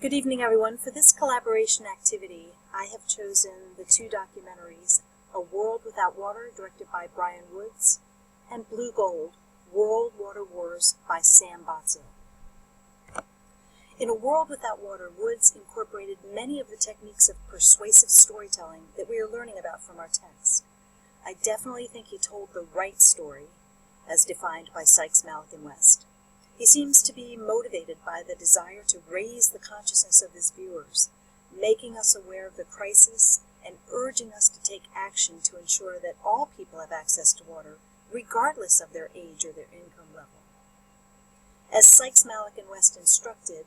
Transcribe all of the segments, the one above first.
Good evening, everyone. For this collaboration activity, I have chosen the two documentaries, A World Without Water, directed by Brian Woods, and Blue Gold, World Water Wars by Sam Botso. In A World Without Water, Woods incorporated many of the techniques of persuasive storytelling that we are learning about from our text. I definitely think he told the right story, as defined by Sykes, Malik, and West. He seems to be motivated by the desire to raise the consciousness of his viewers, making us aware of the crisis and urging us to take action to ensure that all people have access to water, regardless of their age or their income level. As Sykes, Malik, and West instructed,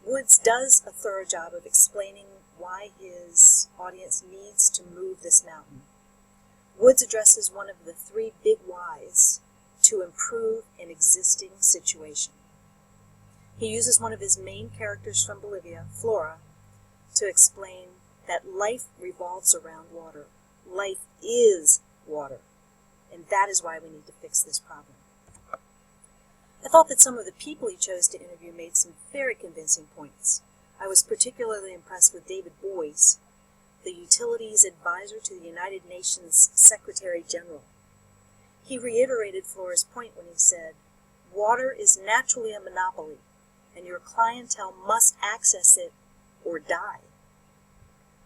Woods does a thorough job of explaining why his audience needs to move this mountain. Woods addresses one of the three big whys to improve an existing situation. He uses one of his main characters from Bolivia, Flora, to explain that life revolves around water. Life is water, and that is why we need to fix this problem. I thought that some of the people he chose to interview made some very convincing points. I was particularly impressed with David Boies, the Utilities Advisor to the United Nations Secretary General. He reiterated Flora's point when he said, "Water is naturally a monopoly, and your clientele must access it or die."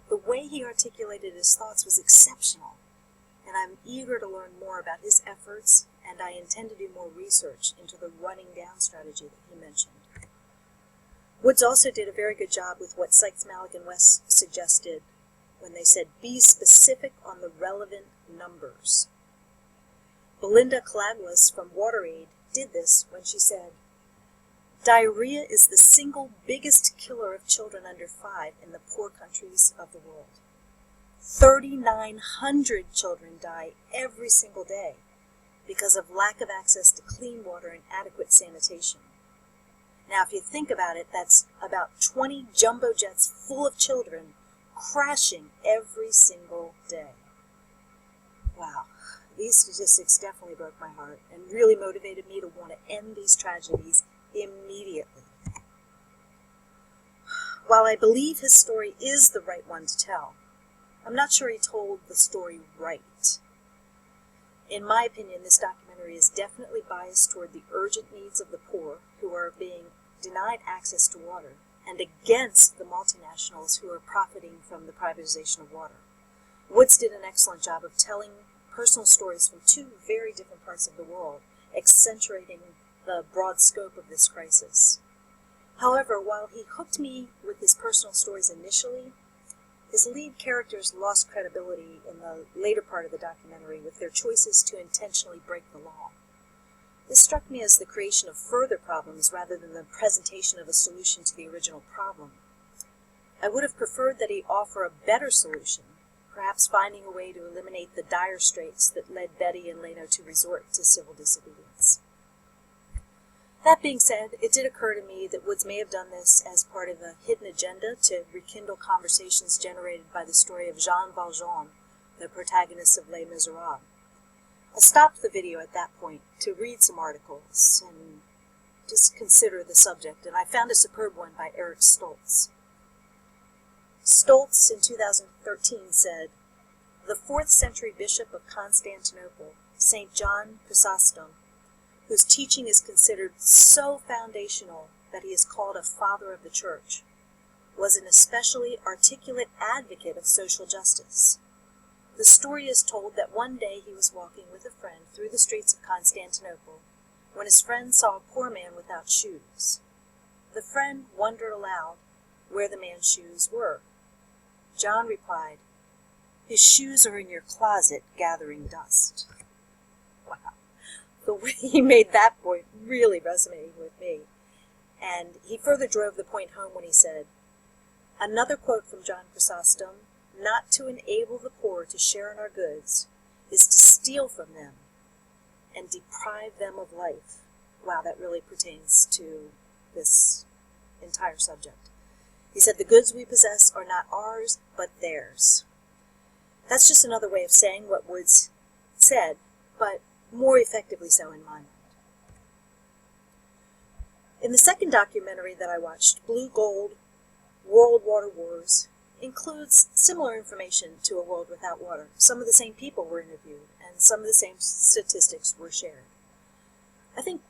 The way he articulated his thoughts was exceptional, and I'm eager to learn more about his efforts, and I intend to do more research into the running down strategy that he mentioned. Woods also did a very good job with what Sykes, Malik, and West suggested when they said, be specific on the relevant numbers. Belinda Calaglas from WaterAid did this when she said, "Diarrhea is the single biggest killer of children under 5 in the poor countries of the world. 3,900 children die every single day because of lack of access to clean water and adequate sanitation. Now, if you think about it, that's about 20 jumbo jets full of children crashing every single day." Wow. These statistics definitely broke my heart and really motivated me to want to end these tragedies immediately. While I believe his story is the right one to tell, I'm not sure he told the story right. In my opinion, this documentary is definitely biased toward the urgent needs of the poor who are being denied access to water and against the multinationals who are profiting from the privatization of water. Woods did an excellent job of telling personal stories from two very different parts of the world, accentuating the broad scope of this crisis. However, while he hooked me with his personal stories initially, his lead characters lost credibility in the later part of the documentary with their choices to intentionally break the law. This struck me as the creation of further problems rather than the presentation of a solution to the original problem. I would have preferred that he offer a better solution, perhaps finding a way to eliminate the dire straits that led Betty and Leno to resort to civil disobedience. That being said, it did occur to me that Woods may have done this as part of a hidden agenda to rekindle conversations generated by the story of Jean Valjean, the protagonist of Les Miserables. I stopped the video at that point to read some articles and just consider the subject, and I found a superb one by Eric Stoltz. Stoltz in 2013 said, "The 4th century bishop of Constantinople, St. John Chrysostom, whose teaching is considered so foundational that he is called a father of the church, was an especially articulate advocate of social justice. The story is told that one day he was walking with a friend through the streets of Constantinople when his friend saw a poor man without shoes. The friend wondered aloud where the man's shoes were. John replied, 'His shoes are in your closet gathering dust.'" Wow. The way he made that point really resonated with me. And he further drove the point home when he said, "Another quote from John Chrysostom, 'Not to enable the poor to share in our goods is to steal from them and deprive them of life.'" Wow, that really pertains to this entire subject. He said, "The goods we possess are not ours, but theirs." That's just another way of saying what Woods said, but more effectively so in my mind. In the second documentary that I watched, Blue Gold, World Water Wars includes similar information to A World Without Water. Some of the same people were interviewed, and some of the same statistics were shared. I think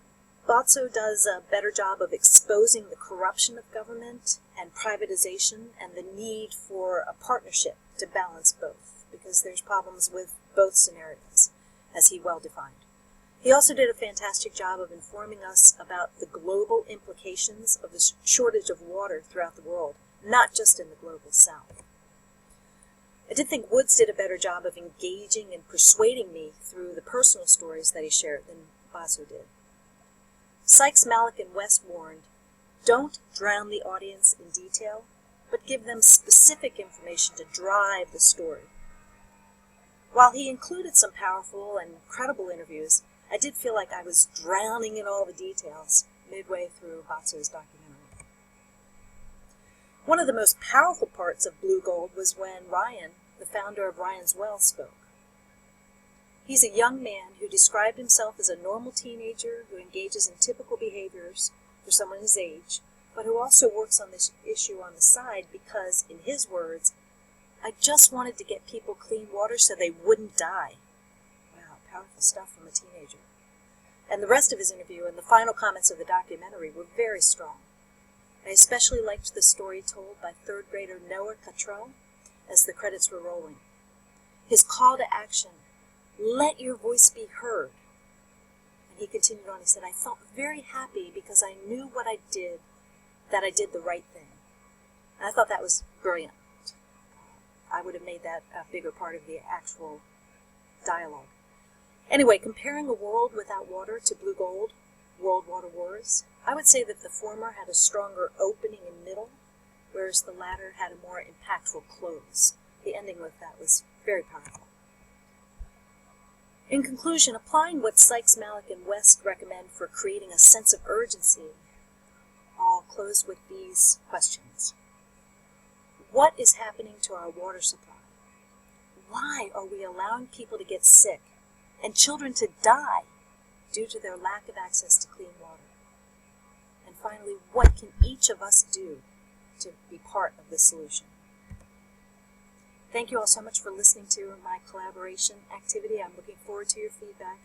Bozzo does a better job of exposing the corruption of government and privatization and the need for a partnership to balance both, because there's problems with both scenarios, as he well defined. He also did a fantastic job of informing us about the global implications of the shortage of water throughout the world, not just in the global south. I did think Woods did a better job of engaging and persuading me through the personal stories that he shared than Bozzo did. Sykes, Malik, and West warned, don't drown the audience in detail, but give them specific information to drive the story. While he included some powerful and credible interviews, I did feel like I was drowning in all the details midway through Bozzo's documentary. One of the most powerful parts of Blue Gold was when Ryan, the founder of Ryan's Well, spoke. He's a young man who described himself as a normal teenager who engages in typical behaviors for someone his age, but who also works on this issue on the side because, in his words, I just wanted to get people clean water so they wouldn't die. Wow, powerful stuff from a teenager. And the rest of his interview and the final comments of the documentary were very strong. I especially liked the story told by third grader Noah Cottrell as the credits were rolling. His call to action, let your voice be heard. And he continued on, he said, I felt very happy because I knew what I did, that I did the right thing. And I thought that was brilliant. I would have made that a bigger part of the actual dialogue. Anyway, comparing A World Without Water to Blue Gold, World Water Wars, I would say that the former had a stronger opening and middle, whereas the latter had a more impactful close. The ending with that was very powerful. In conclusion, applying what Sykes, Malik, and West recommend for creating a sense of urgency, I'll close with these questions. What is happening to our water supply? Why are we allowing people to get sick and children to die due to their lack of access to clean water? And finally, what can each of us do to be part of the solution? Thank you all so much for listening to my collaboration activity. I'm looking forward to your feedback,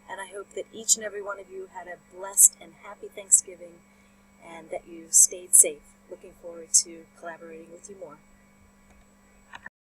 and I hope that each and every one of you had a blessed and happy Thanksgiving and that you stayed safe. Looking forward to collaborating with you more.